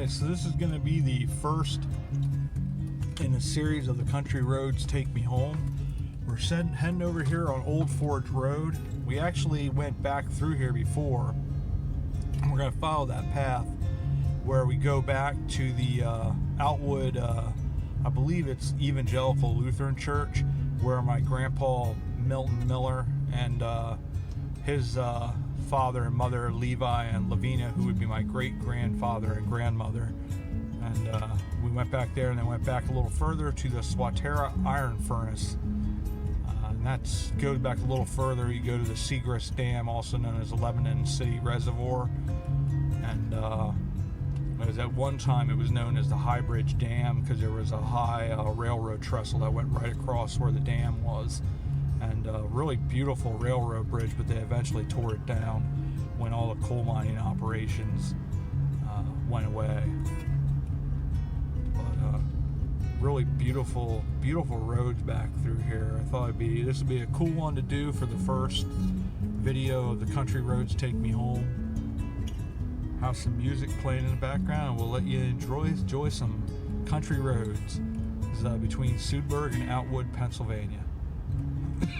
Alright, so this is going to be the first in a series of the Country Roads Take Me Home. We're heading over here on Old Forge Road. We actually went back through here before, and we're going to follow that path where we go back to the Outwood, I believe it's Evangelical Lutheran Church, where my grandpa Milton Miller and his father and mother Levi and Lavina, who would be my great-grandfather and grandmother. And we went back there and then went back a little further to the Swatera Iron Furnace. And that goes back a little further. You go to the Seagrass Dam, also known as the Lebanon City Reservoir. And at one time it was known as the High Bridge Dam because there was a high railroad trestle that went right across where the dam was. And a really beautiful railroad bridge, but they eventually tore it down when all the coal mining operations went away. But really beautiful roads back through here. I thought this would be a cool one to do for the first video of the Country Roads Take Me Home. Have some music playing in the background, and we'll let you enjoy some country roads. This is between Sudburg and Outwood, Pennsylvania. And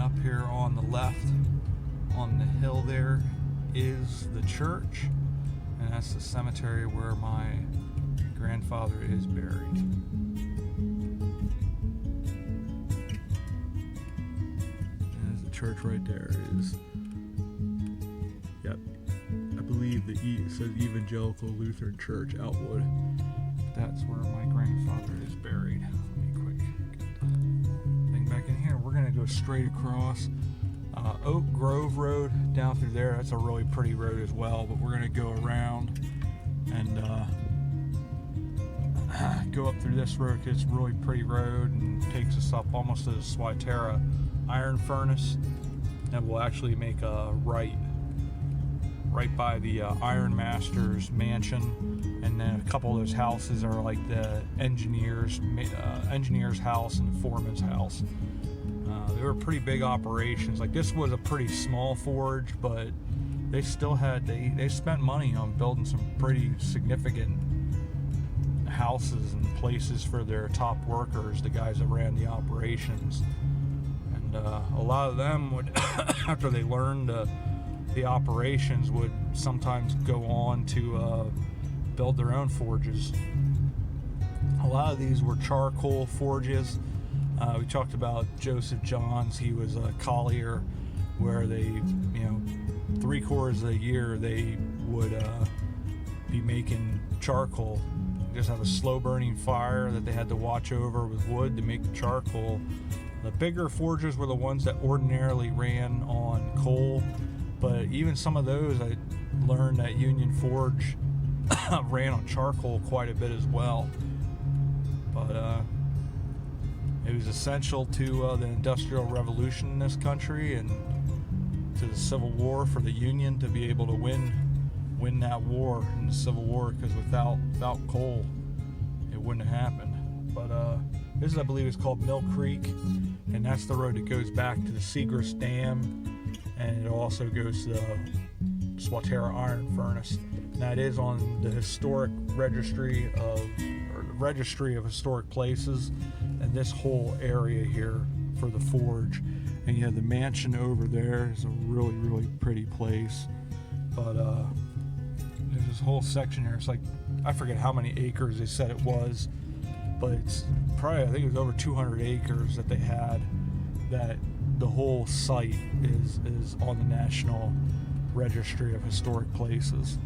up here on the left, on the hill there, is the church, and that's the cemetery where my grandfather is buried. Church right there is, yep, I believe it says Evangelical Lutheran Church, Outwood. That's where my grandfather is buried. Let me quick get the thing back in here. We're gonna go straight across Oak Grove Road down through there. That's a really pretty road as well, but we're gonna go around and go up through this road because it's a really pretty road and takes us up almost to the Swatera Iron Furnace, and we'll actually make a right by the Iron Master's mansion, and then a couple of those houses are like the engineer's house and the foreman's house. They were pretty big operations. Like, this was a pretty small forge, but they still had they spent money on building some pretty significant houses and places for their top workers, the guys that ran the operations. A lot of them would, after they learned the operations, would sometimes go on to build their own forges. A lot of these were charcoal forges. We talked about Joseph Johns. He was a collier, where they, 3/4 of the year they would be making charcoal. Just have a slow burning fire that they had to watch over with wood to make the charcoal. The bigger forges were the ones that ordinarily ran on coal, but even some of those, I learned that Union Forge ran on charcoal quite a bit as well. But it was essential to the Industrial Revolution in this country and to the Civil War for the Union to be able to win that war in the Civil War, because without coal, it wouldn't have happened. But this is, I believe, it's called Mill Creek, and that's the road that goes back to the Seagrass Dam, and it also goes to the Swatera Iron Furnace. And that is on the historic registry of historic places, and this whole area here for the forge. And you have the mansion over there. It's a really, really pretty place. But there's this whole section here. It's like, I forget how many acres they said it was, but it's probably, I think it was over 200 acres that they had. That the whole site is on the National Registry of Historic Places.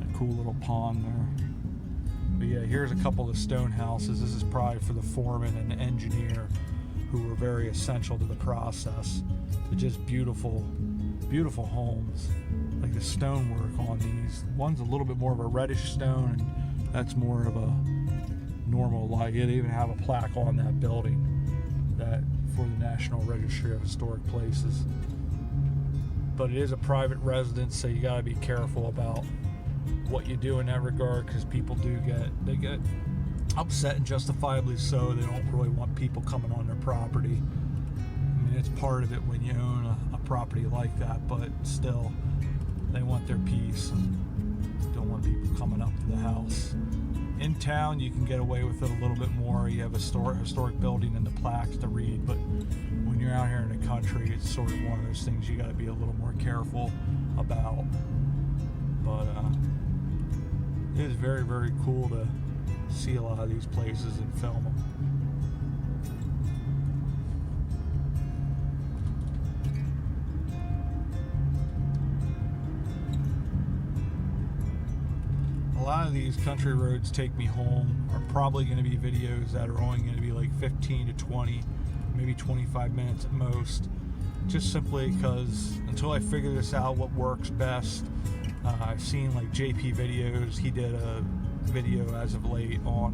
A cool little pond there. But yeah, here's a couple of stone houses. This is probably for the foreman and the engineer, who were very essential to the process. They're just beautiful, beautiful homes. Like the stonework on these. One's a little bit more of a reddish stone, and that's more of a normal light. They even have a plaque on that building that for the National Registry of Historic Places. but it is a private residence, so you got to be careful about what you do in that regard, because people get upset, and justifiably so. They don't really want people coming on their property. I mean, it's part of it when you own a property like that, but still, they want their peace and don't want people coming up to the house. In town, you can get away with it a little bit more. You have a historic building and the plaques to read, but when you're out here in the country, it's sort of one of those things you got to be a little more careful about. But it is very, very cool to see a lot of these places and film them. A lot of these country roads take me home are probably going to be videos that are only going to be like 15 to 20, maybe 25 minutes at most, just simply because until I figure this out, what works best. I've seen like JP videos. He did a video as of late on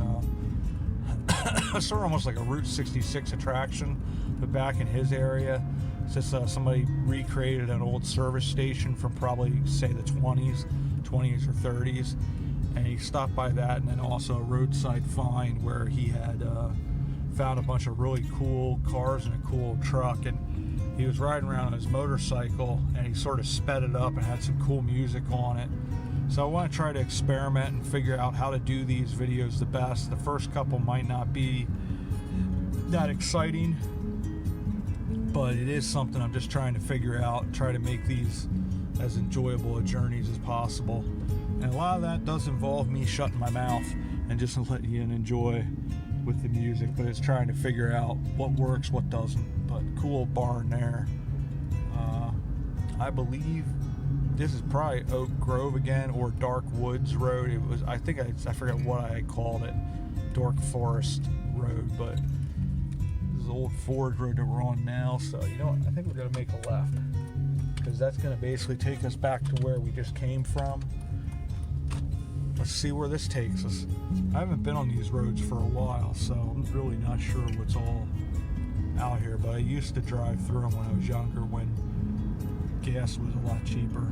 sort of almost like a Route 66 attraction, but back in his area. It's just somebody recreated an old service station from probably, say, the 20s or 30s. And he stopped by that, and then also a roadside find where he had found a bunch of really cool cars and a cool truck, and he was riding around on his motorcycle, and he sort of sped it up and had some cool music on it. So I want to try to experiment and figure out how to do these videos the best. The first couple might not be that exciting, but it is something I'm just trying to figure out, try to make these as enjoyable a journeys as possible. And a lot of that does involve me shutting my mouth and just letting you enjoy with the music, but it's trying to figure out what works, what doesn't. But cool barn there. I believe this is probably Oak Grove again, or Dark Woods Road. It was, I forget what I called it, Dark Forest Road, but this is the old Ford Road that we're on now. So you know what, I think we're gonna make a left, because that's gonna basically take us back to where we just came from. Let's see where this takes us. I haven't been on these roads for a while, so I'm really not sure what's all out here, but I used to drive through them when I was younger, when gas was a lot cheaper.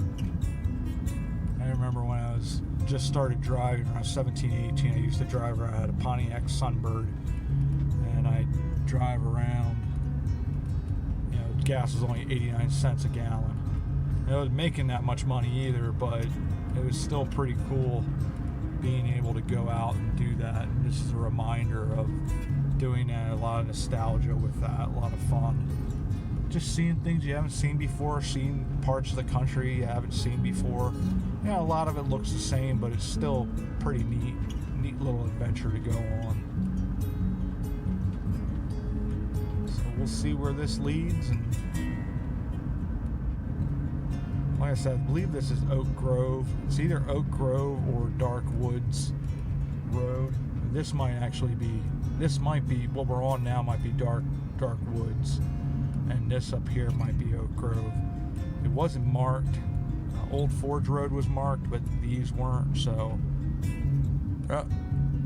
I remember when I was just started driving around 17, 18, I used to drive around. I had a Pontiac Sunbird, and I'd drive around. You know, gas was only 89 cents a gallon. And I wasn't making that much money either, but it was still pretty cool being able to go out and do that. And this is a reminder of doing that. A lot of nostalgia with that, a lot of fun. Just seeing things you haven't seen before, seeing parts of the country you haven't seen before. You know, a lot of it looks the same, but it's still pretty neat little adventure to go on. So we'll see where this leads, and like I said, I believe this is Oak Grove. It's either Oak Grove or Dark Woods Road. This might be what we're on now, might be Dark Woods. And this up here might be Oak Grove. It wasn't marked. Old Forge Road was marked, but these weren't, so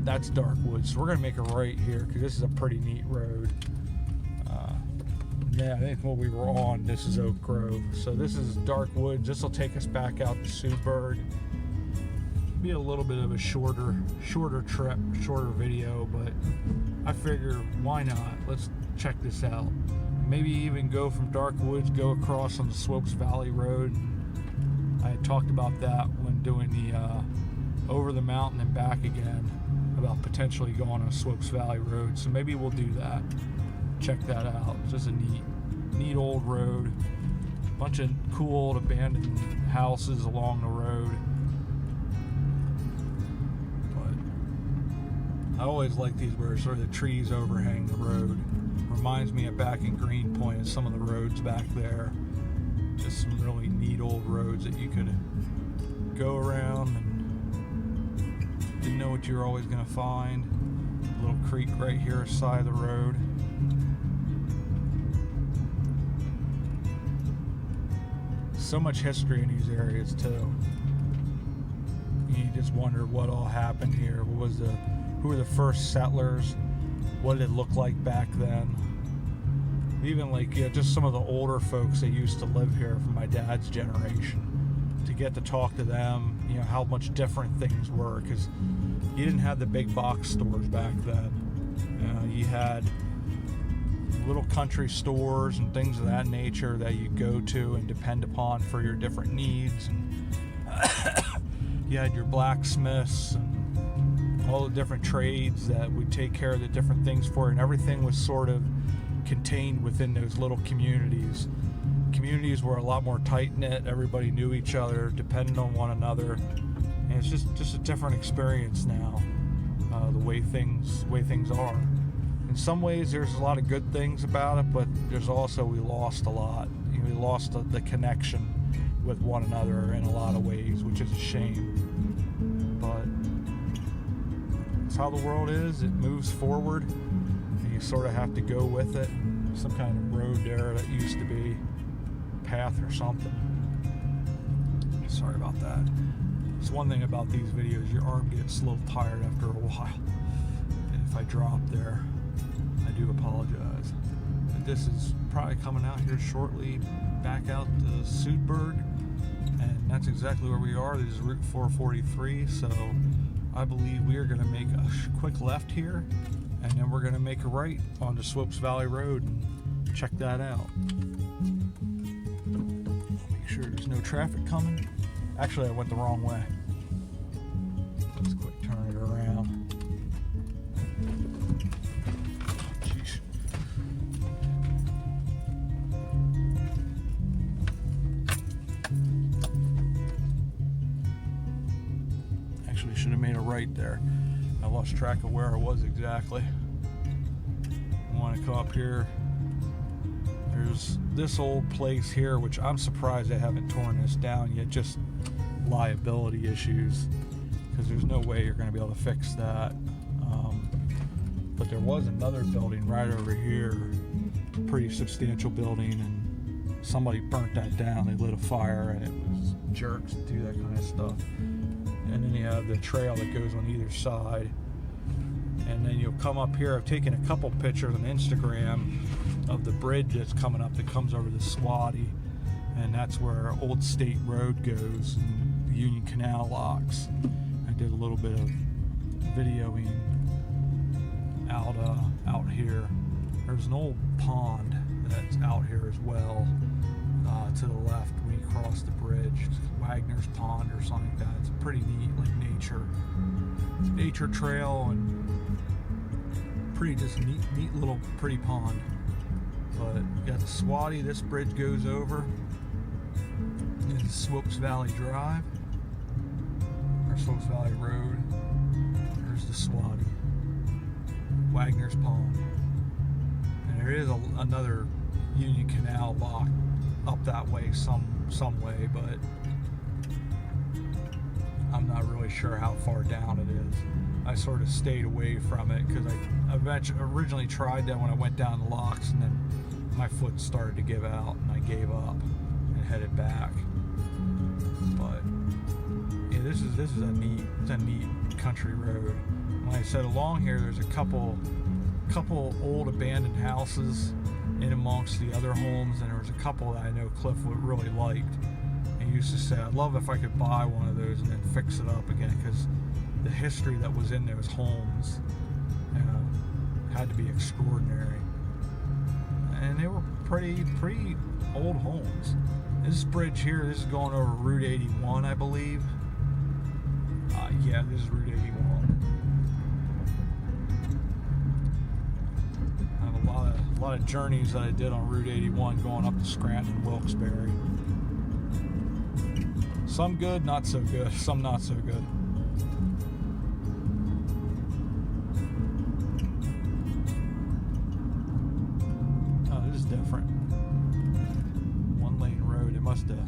that's Dark Woods. So we're gonna make a right here, because this is a pretty neat road. Yeah, I think what we were on, this is Oak Grove. So this is Dark Woods. This will take us back out to Sueburg. Be a little bit of a shorter trip, shorter video, but I figure why not? Let's check this out. Maybe even go from Dark Woods, go across on the Swopes Valley Road. I had talked about that when doing the over the mountain and back again, about potentially going on Swopes Valley Road. So maybe we'll do that. Check that out. It's just a neat old road. Bunch of cool old abandoned houses along the road. But I always like these where sort of the trees overhang the road. Reminds me of back in Greenpoint and some of the roads back there. Just some really neat old roads that you could go around and didn't know what you were always going to find. A little creek right here side of the road. So much history in these areas too. You just wonder what all happened here. Who were the first settlers? What did it look like back then? even like, yeah, just some of the older folks that used to live here from my dad's generation, to get to talk to them, you know, how much different things were, because you didn't have the big box stores back then. You had little country stores and things of that nature that you go to and depend upon for your different needs. And you had your blacksmiths and all the different trades that would take care of the different things for you, and everything was sort of contained within those little communities. Communities were a lot more tight-knit. Everybody knew each other, depended on one another, and it's just a different experience now, the way things are. In some ways there's a lot of good things about it, but there's also, we lost a lot. You know, we lost the connection with one another in a lot of ways, which is a shame. But it's how the world is. It moves forward, and you sort of have to go with it. Some kind of road there that used to be path or something. Sorry about that. It's one thing about these videos, your arm gets a little tired after a while, and if I drop there, I do apologize. But this is probably coming out here shortly, back out to Sudburg, and that's exactly where we are. This is Route 443, so I believe we are going to make a quick left here, and then we're going to make a right onto Swopes Valley Road and check that out. Make sure there's no traffic coming. Actually, I went the wrong way. Let's quick turn it around. Jeez. Actually, should have made a right there. I lost track of where I was exactly. I want to come up here. There's this old place here, which I'm surprised they haven't torn this down yet, just liability issues, because there's no way you're going to be able to fix that. But there was another building right over here, pretty substantial building, and somebody burnt that down. They lit a fire, and it was jerks to do that kind of stuff. And then you have the trail that goes on either side, and then you'll come up here. I've taken a couple pictures on Instagram of the bridge that's coming up that comes over the Swati, and that's where Old State Road goes and the Union Canal locks. I did a little bit of videoing out here. There's an old pond that's out here as well, to the left when you cross the bridge. It's Wagner's Pond or something like that. It's pretty neat, like nature trail, and pretty just neat little pretty pond. But you got the Swati, this bridge goes over into Swopes Valley Drive, or Swopes Valley Road. There's the Swati, Wagner's Pond. And there is another Union Canal lock up that way some way, but I'm not really sure how far down it is. I sort of stayed away from it because I originally tried that when I went down the locks, and then my foot started to give out and I gave up and headed back. But yeah, this is a neat country road. Like I said, along here there's a couple old abandoned houses in amongst the other homes, and there was a couple that I know Cliff would really liked. And he used to say, I'd love if I could buy one of those and then fix it up again, because the history that was in those homes had to be extraordinary. And they were pretty old homes. This bridge here, this is going over Route 81, I believe. Yeah, this is Route 81. I have a lot of journeys that I did on Route 81 going up to Scranton and Wilkes-Barre. Some good, not so good. Some not so good. Oh, this is different. One lane road. It must have...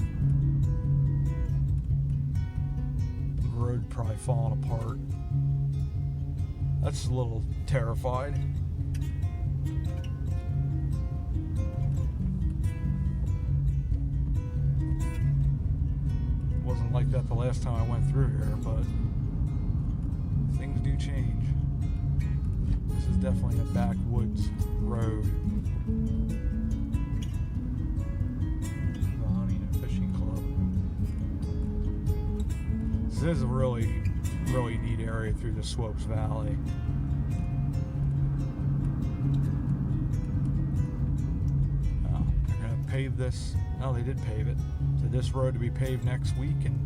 the road probably falling apart. That's a little terrified. Wasn't like that the last time I went through here, but things do change. This is definitely a backwoods road. This is a really, really neat area through the Swopes Valley. They're going to pave this. No, they did pave it. So this road to be paved next week, and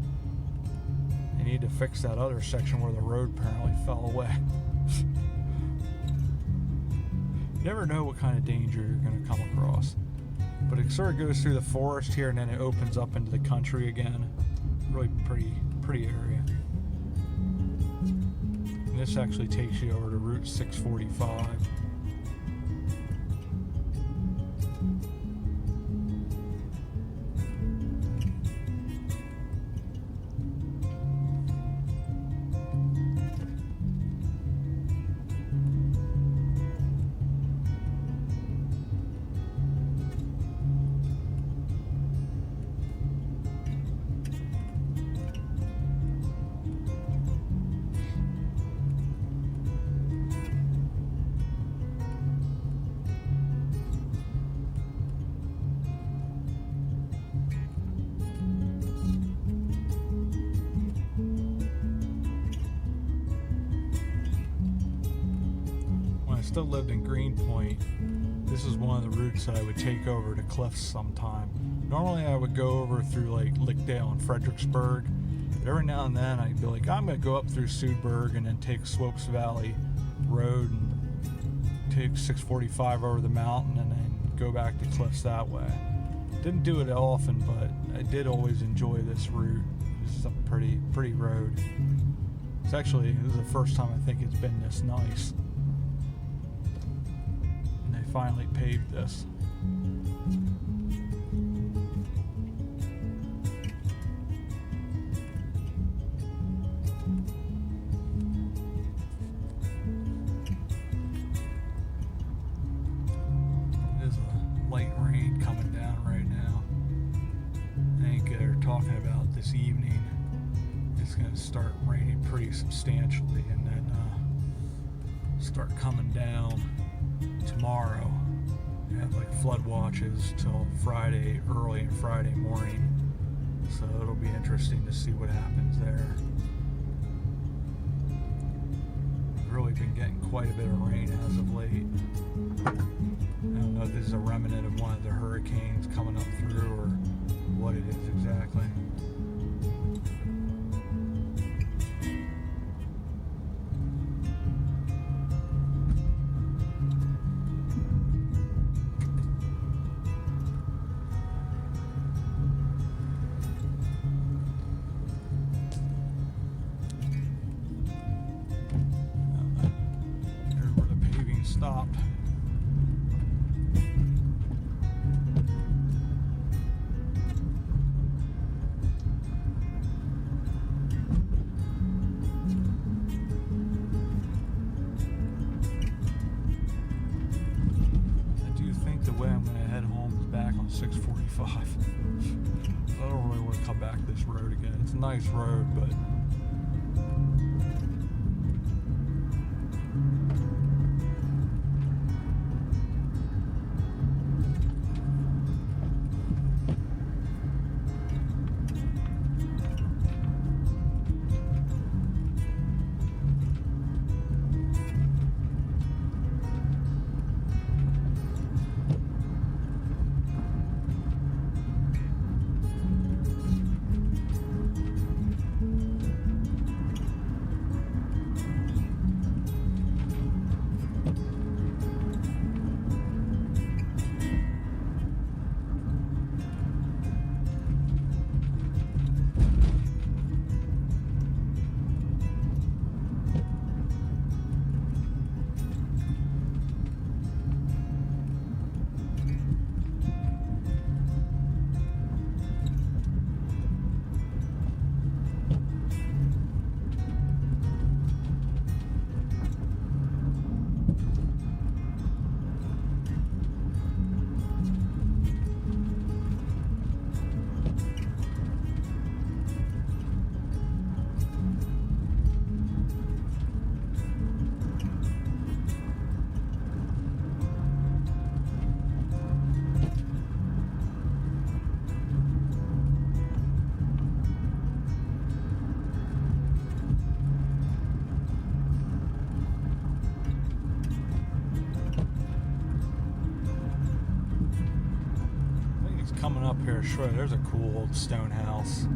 they need to fix that other section where the road apparently fell away. You never know what kind of danger you're going to come across. But it sort of goes through the forest here, and then it opens up into the country again. Really pretty area. And this actually takes you over to Route 645. Still lived in Greenpoint, this is one of the routes that I would take over to Cliffs sometime. Normally I would go over through like Lickdale and Fredericksburg, but every now and then I'd be like, I'm going to go up through Suedburg and then take Swopes Valley Road and take 645 over the mountain and then go back to Cliffs that way. Didn't do it often, but I did always enjoy this route. This is a pretty road. This is the first time I think it's been this nice. Finally paved this. There's a light rain coming down right now. I think they're talking about this evening it's going to start raining pretty substantially and then start coming down tomorrow. They have like flood watches till Friday, early and Friday morning, so it'll be interesting to see what happens there. We've really been getting quite a bit of rain as of late. I don't know if this is a remnant of one of the hurricanes coming up through or what it is exactly. Stop. I do think the way I'm going to head home is back on 645. I don't really want to come back this road again. It's a nice road, but coming up here short, there's a cool old stone house.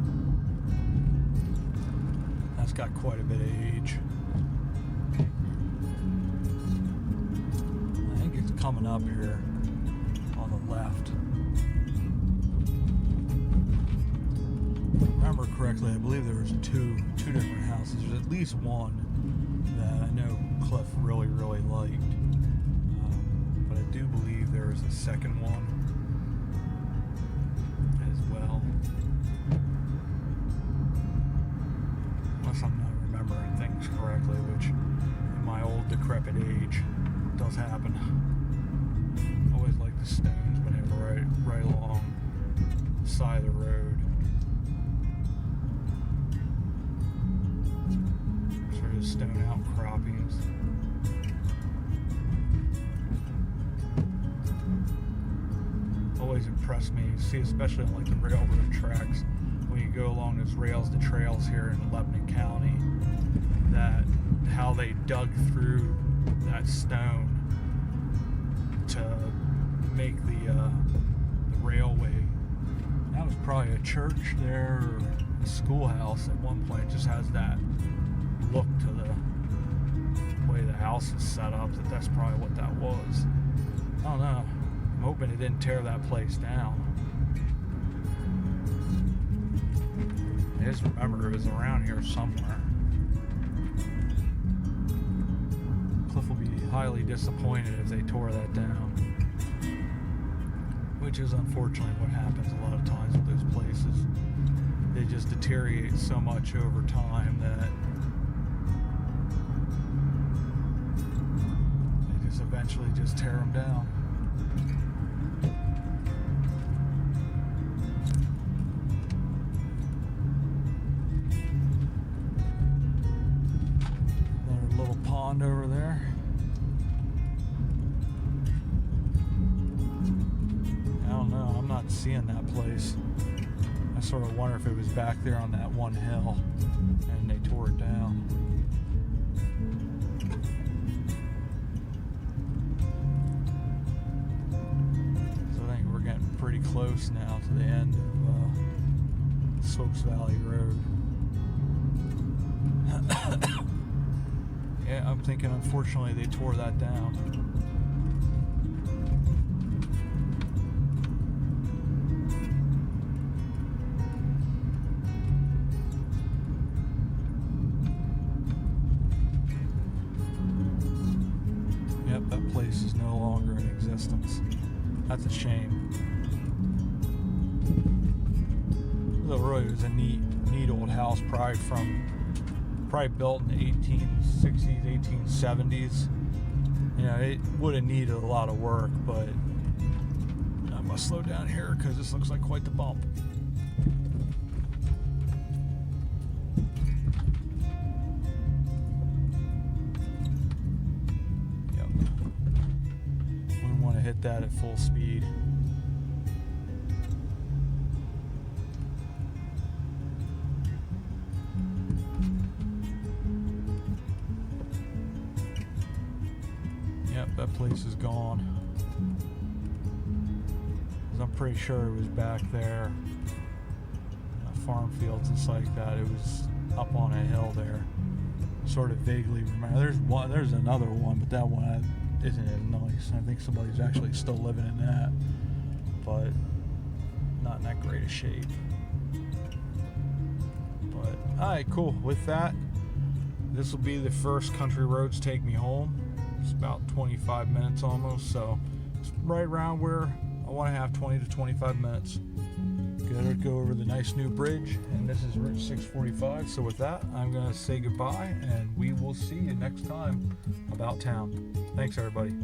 That's got quite a bit of age. I think it's coming up here on the left. If I remember correctly, I believe there was two different houses. There's at least one that I know Cliff really liked. But I do believe there was a second one as well. Unless I'm not remembering things correctly, which in my old decrepit age does happen. Always like the stones when they were right along the side of the road. Sort of stone outcroppings. Always impressed me, see, especially on like the railroad tracks, when you go along those rails, the trails here in Lebanon County, that how they dug through that stone to make the railway. That was probably a church there or a schoolhouse at one point. It just has that look to the way the house is set up, that's probably what that was. I don't know. I'm hoping it didn't tear that place down. I just remember it was around here somewhere. Cliff will be highly disappointed if they tore that down. Which is unfortunately what happens a lot of times with those places. They just deteriorate so much over time that they just eventually just tear them down. Pond over there. I don't know, I'm not seeing that place. I sort of wonder if it was back there on that one hill and they tore it down. So I think we're getting pretty close now to the end of Swopes Valley Road. Yeah, I'm thinking unfortunately they tore that down. Yep, that place is no longer in existence. That's a shame. Though really it was a neat old house, probably built in the 1860s, 1870s. You know, it would have needed a lot of work, but I must slow down here because this looks like quite the bump. Yep. Wouldn't want to hit that at full speed. Yep, that place is gone. 'Cause I'm pretty sure it was back there. Farm fields and stuff like that. It was up on a hill there. Sort of vaguely remember. There's another one, but that one isn't as nice. I think somebody's actually still living in that, but not in that great a shape. But alright, cool. With that, this will be the first Country Roads Take Me Home. It's about 25 minutes almost, so it's right around where I want to have 20 to 25 minutes. Gotta go over the nice new bridge, and this is Route 645. So with that, I'm gonna say goodbye, and we will see you next time about town. Thanks, everybody.